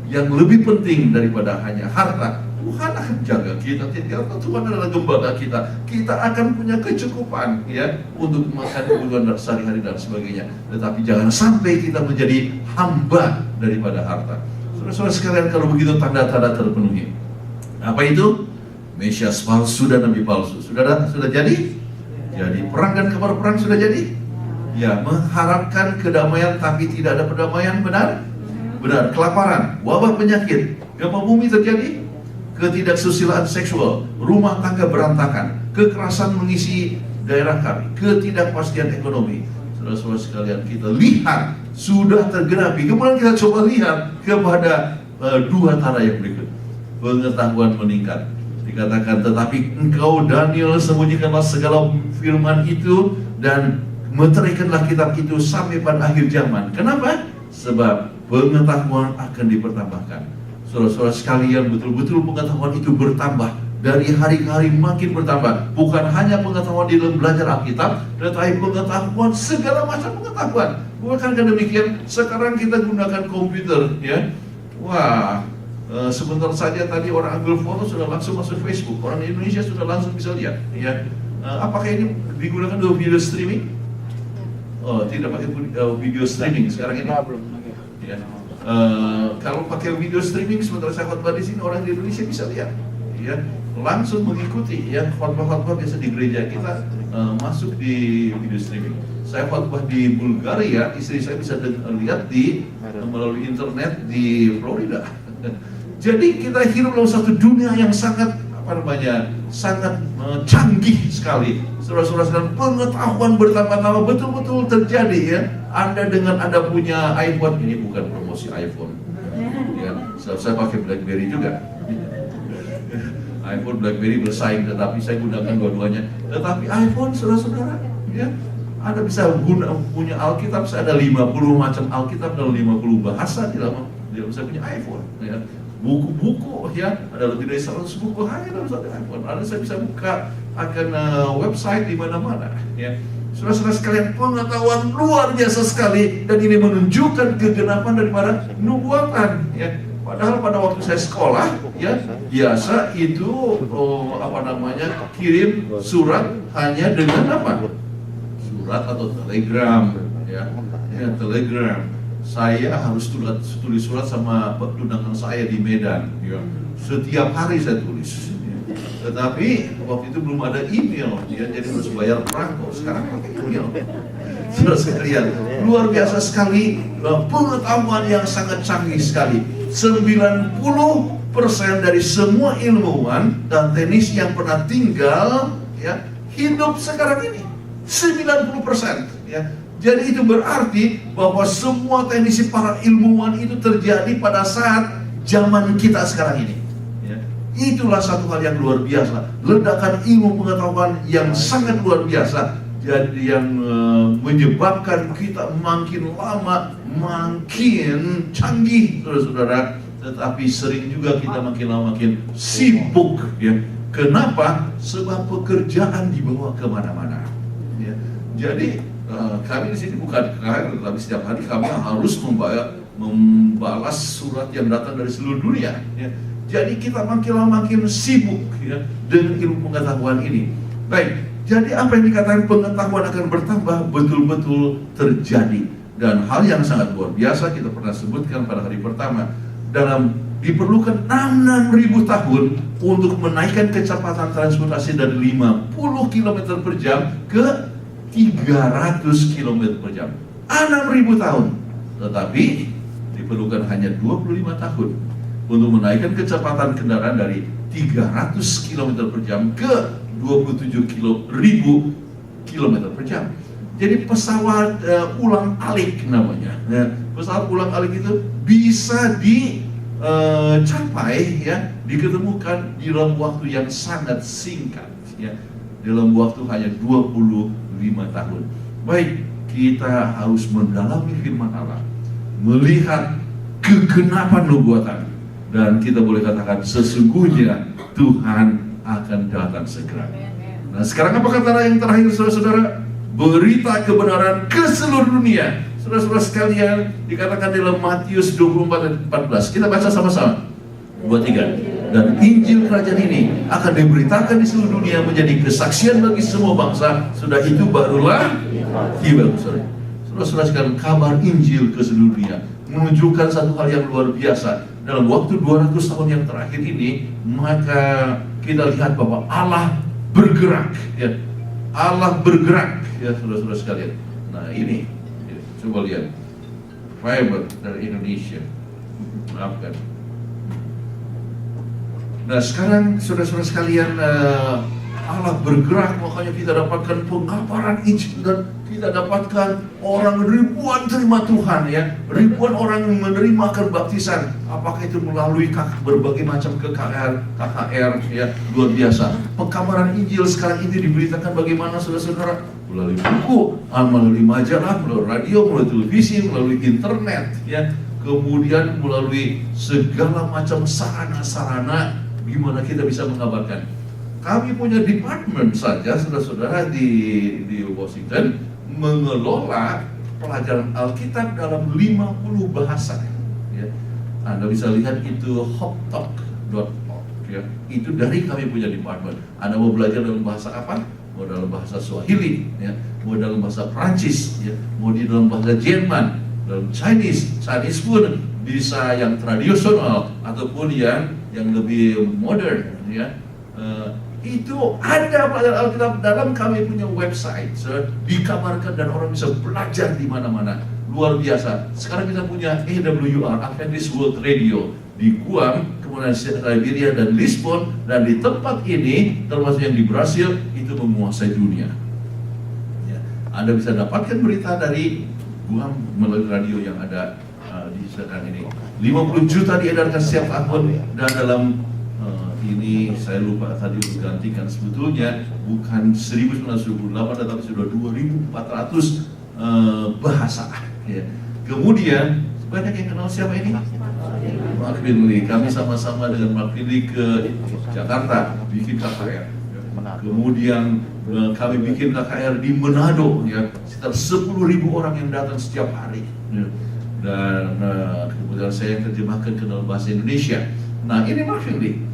yang lebih penting daripada hanya harta. Tuhan akan jaga kita, Tuhan adalah gembala kita. Kita akan punya kecukupan ya untuk makan kebutuhan sehari-hari dan sebagainya. Tetapi jangan sampai kita menjadi hamba daripada harta. Saudara-saudara sekalian, kalau begitu tanda-tanda terpenuhi. Apa itu? Mesias palsu dan nabi palsu. Sudah jadi? Jadi perang dan kabar perang sudah jadi? Ya, mengharapkan kedamaian tapi tidak ada perdamaian, benar? Benar. Kelaparan, wabah penyakit, gempa bumi terjadi, ketidaksusilaan seksual, rumah tangga berantakan, kekerasan mengisi daerah kami, ketidakpastian ekonomi. Saudara-saudara sekalian, kita lihat sudah tergenapi. Kemudian kita coba lihat kepada dua tanda yang berikut. Pengetahuan meningkat. Dikatakan, tetapi engkau Daniel sembunyikanlah segala firman itu dan meteraikanlah kitab itu sampai pada akhir zaman. Kenapa? Sebab pengetahuan akan dipertambahkan. Saudara-saudara sekalian, betul-betul pengetahuan itu bertambah. Dari hari ke hari makin bertambah. Bukan hanya pengetahuan di dalam belajar Alkitab, tetapi pengetahuan, segala macam pengetahuan. Bukankah demikian? Sekarang kita gunakan komputer, ya. Wah, sebentar saja tadi orang ambil foto sudah langsung masuk Facebook. Orang di Indonesia sudah langsung bisa lihat, ya. Apakah ini digunakan untuk video streaming? Oh, tidak pakai video streaming sekarang ini. Ya. Kalau pakai video streaming, sementara saya khotbah di sini, orang di Indonesia bisa lihat, ya, langsung mengikuti, ya, khotbah-khotbah biasa di gereja kita masuk di video streaming. Saya khotbah di Bulgaria, istri saya bisa lihat melalui internet di Florida. Jadi kita hidup dalam satu dunia yang sangat sangat canggih sekali. Saudara-saudara, pengetahuan bertambah-tambah betul-betul terjadi, ya. Anda punya iPhone, ini bukan promosi iPhone, ya. Saya pakai BlackBerry juga. iPhone, BlackBerry bersaing, tetapi saya gunakan dua-duanya. Tetapi iPhone, saudara-saudara, ya, Anda bisa punya Alkitab. Saya ada 50 macam Alkitab dan 50 bahasa di dalam saya punya iPhone, ya. Buku-buku, ya, ada lebih dari 100 buku hanya dalam satu iPhone. Saya bisa buka akan website di mana-mana, ya. Saudara-saudara sekalian, pengetahuan luar biasa sekali, dan ini menunjukkan kegenapan daripada nubuatan, ya. Padahal pada waktu saya sekolah, ya, biasa itu kirim surat hanya dengan apa? Surat atau telegram, ya, telegram. Saya harus tulis surat sama tunangan saya di Medan, ya. Setiap hari saya tulis, ya. Tetapi waktu itu belum ada email, ya, jadi harus bayar perangko. Sekarang pakai email. Saudara sekalian, luar biasa sekali, pengetahuan yang sangat canggih sekali. 90% dari semua ilmuwan dan teknisi yang pernah tinggal, ya, hidup sekarang ini. 90%, ya. Jadi itu berarti bahwa semua teknisi, para ilmuwan itu terjadi pada saat zaman kita sekarang ini, ya. Itulah satu hal yang luar biasa, ledakan ilmu pengetahuan yang sangat luar biasa. Jadi yang menyebabkan kita makin lama makin canggih, saudara-saudara. Tetapi sering juga kita makin lama makin sibuk, ya. Kenapa? Sebab pekerjaan dibawa kemana-mana, ya. Jadi kami di sini bukan KKR, tetapi setiap hari kami harus membalas surat yang datang dari seluruh dunia, ya. Jadi kita makin lama makin sibuk, ya, dengan ilmu pengetahuan ini. Baik, jadi apa yang dikatakan pengetahuan akan bertambah betul-betul terjadi. Dan hal yang sangat luar biasa kita pernah sebutkan pada hari pertama, diperlukan 6.000 tahun untuk menaikkan kecepatan transportasi dari 50 km per jam ke 300 km per jam. 6.000 tahun. Tetapi diperlukan hanya 25 tahun untuk menaikkan kecepatan kendaraan dari 300 km per jam ke 27.000 km per jam. Jadi pesawat ulang-alik namanya, ya. Pesawat ulang-alik itu bisa dicapai, ya, diketemukan di dalam waktu yang sangat singkat, ya. Dalam waktu hanya 25 tahun. Baik, kita harus mendalami firman Allah, melihat kegenapan nubuatan, dan kita boleh katakan sesungguhnya Tuhan akan datang segera. Nah, sekarang apa kata yang terakhir, saudara-saudara? Berita kebenaran ke seluruh dunia. Saudara-saudara sekalian, dikatakan dalam Matius 24 dan 14. Kita baca sama-sama. 23. Dan Injil kerajaan ini akan diberitakan di seluruh dunia menjadi kesaksian bagi semua bangsa. Sudah itu barulah tiba. Saudara-saudara sekalian, kabar Injil ke seluruh dunia menunjukkan satu hal yang luar biasa. Dalam waktu 200 tahun yang terakhir ini, maka kita lihat bahwa Allah bergerak, ya. Allah bergerak, ya saudara-saudara sekalian. Nah ini, ya, coba lihat fiber dari Indonesia. Maafkan. Nah sekarang saudara-saudara sekalian, Allah bergerak, makanya kita dapatkan pengabaran Injil dan kita dapatkan orang ribuan terima Tuhan, ya, ribuan orang menerima baptisan. Apakah itu melalui berbagai macam KKR, ya, luar biasa. Pengkabaran Injil sekarang ini diberitakan bagaimana saudara-saudara? Melalui buku, melalui majalah, melalui radio, melalui televisi, melalui internet, ya. Kemudian melalui segala macam sarana-sarana gimana kita bisa mengabarkan. Kami punya departemen saja, saudara-saudara, di Washington mengelola pelajaran Alkitab dalam 50 bahasa. Ya. Anda bisa lihat itu hoptalk.org. Ya. Itu dari kami punya departemen. Anda mau belajar dalam bahasa apa? Mau dalam bahasa Swahili, ya. Mau dalam bahasa Prancis, ya. Mau di dalam bahasa Jerman, dalam Chinese pun bisa, yang tradisional ataupun yang lebih modern, ya. Itu ada pelajaran Alkitab dalam kami punya website, dikabarkan dan orang bisa belajar di mana-mana. Luar biasa. Sekarang kita punya AWR, Adventist World Radio, di Guam, kemudian Siberia dan Lisbon, dan di tempat ini, termasuk yang di Brasil, itu menguasai dunia. Ya. Anda bisa dapatkan berita dari Guam melalui radio yang ada di sekarang ini. 50 juta diedarkan setiap tahun, dan dalam ini saya lupa tadi gantikan, sebetulnya bukan 1928 tetapi sudah 2400 bahasa, ya. Kemudian banyak yang kenal siapa ini? Mark Finley. Kami sama-sama dengan Mark Finley ke Jakarta bikin KKR. Kemudian kami bikin KKR di Manado, ya, sekitar 10.000 orang yang datang setiap hari, ya. Dan kemudian saya terjemahkan ke dalam bahasa Indonesia. Nah ini Mark Finley.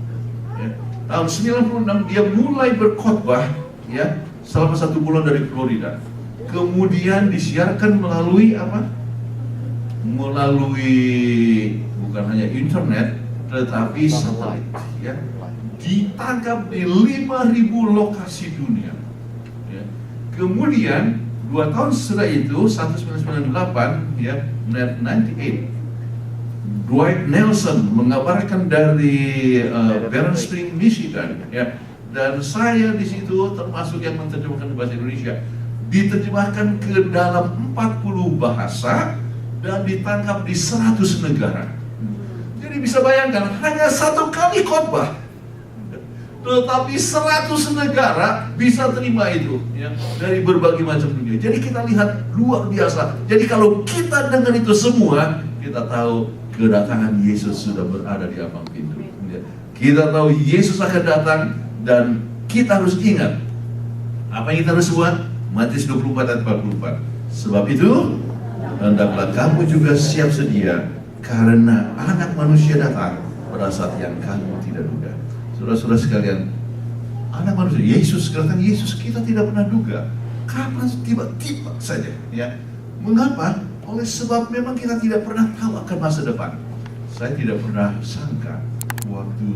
Ya. Tahun 96 dia mulai berkhotbah, ya, selama 1 bulan dari Florida. Kemudian disiarkan melalui apa? Melalui bukan hanya internet, tetapi satelit, ya. Ditangkap di 5.000 lokasi dunia. Ya. Kemudian 2 tahun setelah itu, 1998, ya, 98. Dwight Nelson mengabarkan dari Barron Springs, Michigan, ya, dan saya di situ termasuk yang menerjemahkan bahasa Indonesia, diterjemahkan ke dalam 40 bahasa dan ditangkap di 100 negara. Jadi bisa bayangkan hanya 1 kali khotbah, tetapi 100 negara bisa terima itu, ya, dari berbagai macam dunia. Jadi kita lihat luar biasa. Jadi kalau kita dengar itu semua, kita tahu kedatangan Yesus sudah berada di ambang pintu. Kita tahu Yesus akan datang dan kita harus ingat apa yang kita harus buat. Matius 24 ayat 44. Sebab itu hendaklah kamu juga siap sedia, karena Anak Manusia datang pada saat yang kamu tidak duga. Saudara-saudara sekalian, Anak Manusia, Yesus, kedatangan Yesus kita tidak pernah duga. Kapan tiba-tiba saja, ya. Mengapa? Oleh sebab memang kita tidak pernah tahu akan masa depan. Saya tidak pernah sangka waktu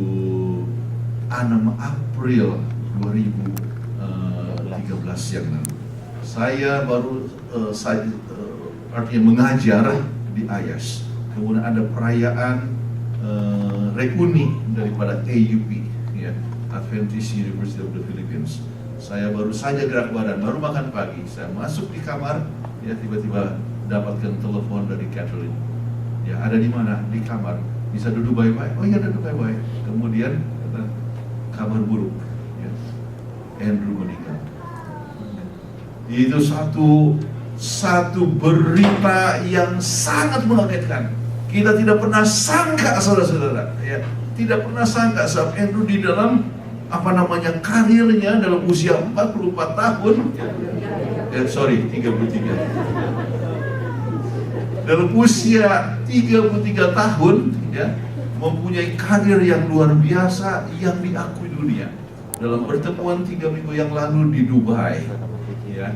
6 April 2013 yang lalu, saya baru artinya mengajar di Ayas. Kemudian ada perayaan reuni daripada AUP, ya, Adventist University of the Philippines. Saya baru saja gerak badan, baru makan pagi. Saya masuk di kamar, ya, tiba-tiba dapatkan telepon dari Catherine. Ya, ada di mana? Di kamar. Bisa duduk baik-baik? Oh iya, duduk baik-baik. Kemudian kata, kabar buruk, ya, Andrew meninggal. Itu satu berita yang sangat mengagetkan. Kita tidak pernah sangka, saudara-saudara, ya, tidak pernah sangka saat Andrew di dalam karirnya dalam usia 44 tahun, 33. dalam usia 33 tahun ya, mempunyai karir yang luar biasa yang diakui dunia. Dalam pertemuan 3 minggu yang lalu di Dubai ya,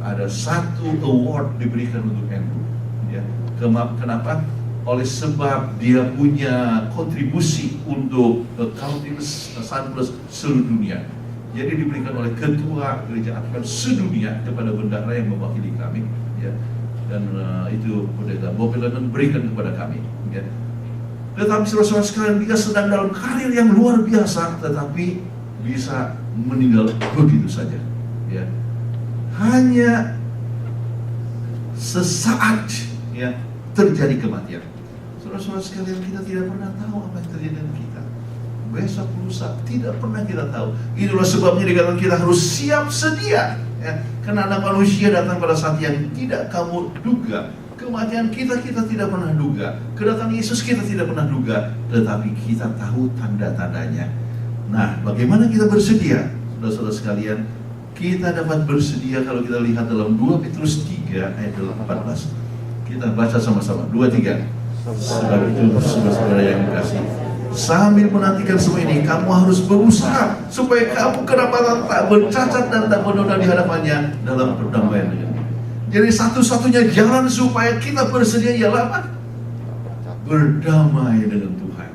ada satu award diberikan untuk Andrew ya. Kenapa? Oleh sebab dia punya kontribusi untuk accounting Sunplus seluruh dunia. Jadi diberikan oleh ketua gereja Advent sedunia kepada bendahara yang mewakili kami ya. Dan itu pendeta Bob Lennon berikan kepada kami ya. Tetapi saudara-saudara sekalian, dia sedang dalam karir yang luar biasa, tetapi bisa meninggal begitu saja ya. Hanya sesaat ya terjadi kematian. Saudara-saudara sekalian, kita tidak pernah tahu apa yang terjadi dengan kita. Besok lusa tidak pernah kita tahu. Itulah sebabnya dikatakan kita harus siap sedia ya. Karena anak manusia datang pada saat yang tidak kamu duga. Kematian kita tidak pernah duga. Kedatangan Yesus kita tidak pernah duga. Tetapi kita tahu tanda-tandanya. Nah, bagaimana kita bersedia? Saudara-saudara sekalian, kita dapat bersedia kalau kita lihat dalam 2 Petrus 3 ayat 14. Kita baca sama-sama, 2-3. Sebab itu saudara-saudara yang dikasihi, sambil menantikan semua ini, kamu harus berusaha supaya kamu kedapatan tak bercacat dan tak bernoda di hadapannya dalam perdamaian dengan. Jadi satu-satunya jalan supaya kita bersedia ialah apa? Berdamai dengan Tuhan.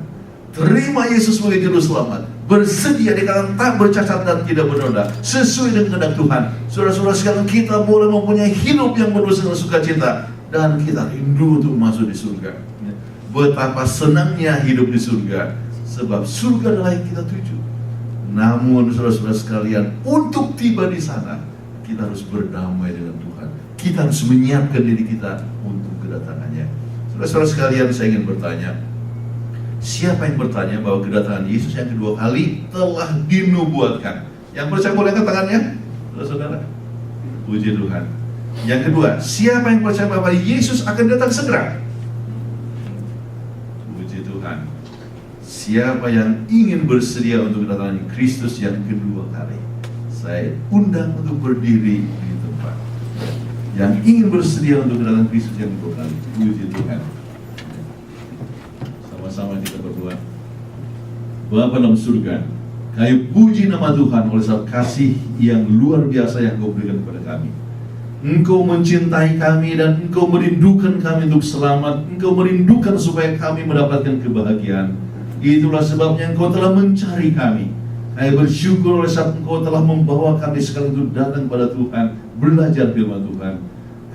Terima Yesus sebagai juru selamat. Bersedia dikatakan tak bercacat dan tidak bernoda, sesuai dengan kehendak Tuhan. Saudara-saudara sekalian, kita boleh mempunyai hidup yang penuh dengan sukacita dan kita rindu untuk masuk di surga. Betapa senangnya hidup di surga, sebab surga adalah yang kita tuju. Namun saudara-saudara sekalian, untuk tiba di sana kita harus berdamai dengan Tuhan. Kita harus menyiapkan diri kita untuk kedatangannya. Saudara-saudara sekalian, saya ingin bertanya, siapa yang bertanya bahwa kedatangan Yesus yang kedua kali telah dinubuatkan? Yang percaya boleh angkat tangannya, saudara-saudara. Puji Tuhan. Yang kedua, siapa yang percaya bahwa Yesus akan datang segera? Puji Tuhan. Siapa yang ingin bersedia untuk kedatangan Kristus yang kedua kali? Saya undang untuk berdiri di tempat. Yang ingin bersedia untuk kedatangan Kristus yang kedua kali. Puji Tuhan. Sama-sama kita berdoa. Bapa dalam surga, kami puji nama Tuhan oleh sebab kasih yang luar biasa yang Kau berikan kepada kami. Engkau mencintai kami dan Engkau merindukan kami untuk selamat. Engkau merindukan supaya kami mendapatkan kebahagiaan. Itulah sebabnya Engkau telah mencari kami. Kami bersyukur oleh sebab Engkau telah membawa kami sekali untuk datang pada Tuhan, belajar firman Tuhan.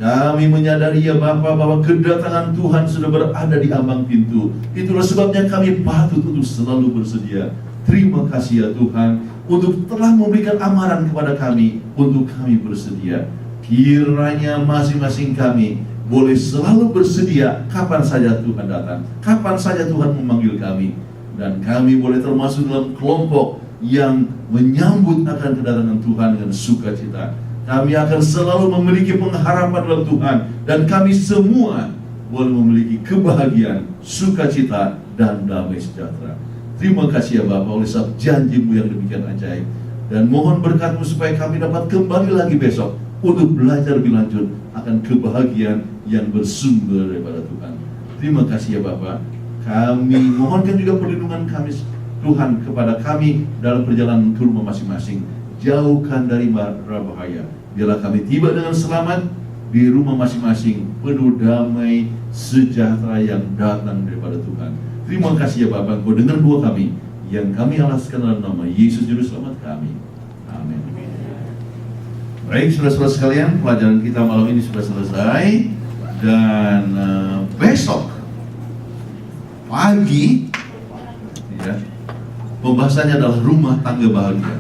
Kami menyadari ya Bapa bahwa kedatangan Tuhan sudah berada di ambang pintu. Itulah sebabnya kami patut untuk selalu bersedia. Terima kasih ya Tuhan untuk telah memberikan amaran kepada kami untuk kami bersedia. Kiranya masing-masing kami boleh selalu bersedia kapan saja Tuhan datang, kapan saja Tuhan memanggil kami. Dan kami boleh termasuk dalam kelompok yang menyambut akan kedatangan Tuhan dengan sukacita. Kami akan selalu memiliki pengharapan dalam Tuhan. Dan kami semua boleh memiliki kebahagiaan, sukacita, dan damai sejahtera. Terima kasih ya Bapa oleh sebab janji-Mu yang demikian ajaib. Dan mohon berkat-Mu supaya kami dapat kembali lagi besok untuk belajar lebih lanjut akan kebahagiaan yang bersumber daripada Tuhan. Terima kasih ya Bapa. Kami mohonkan juga perlindungan kami Tuhan kepada kami dalam perjalanan ke rumah masing-masing. Jauhkan dari mara bahaya. Biarlah kami tiba dengan selamat di rumah masing-masing, penuh damai sejahtera yang datang daripada Tuhan. Terima kasih ya Bapa, Engkau dengar doa kami yang kami alaskan dalam nama Yesus Juru Selamat kami. Amin. Baik, saudara-saudara sekalian, pelajaran kita malam ini sudah selesai. Dan besok pagi ya, pembahasannya adalah rumah tangga bahagia.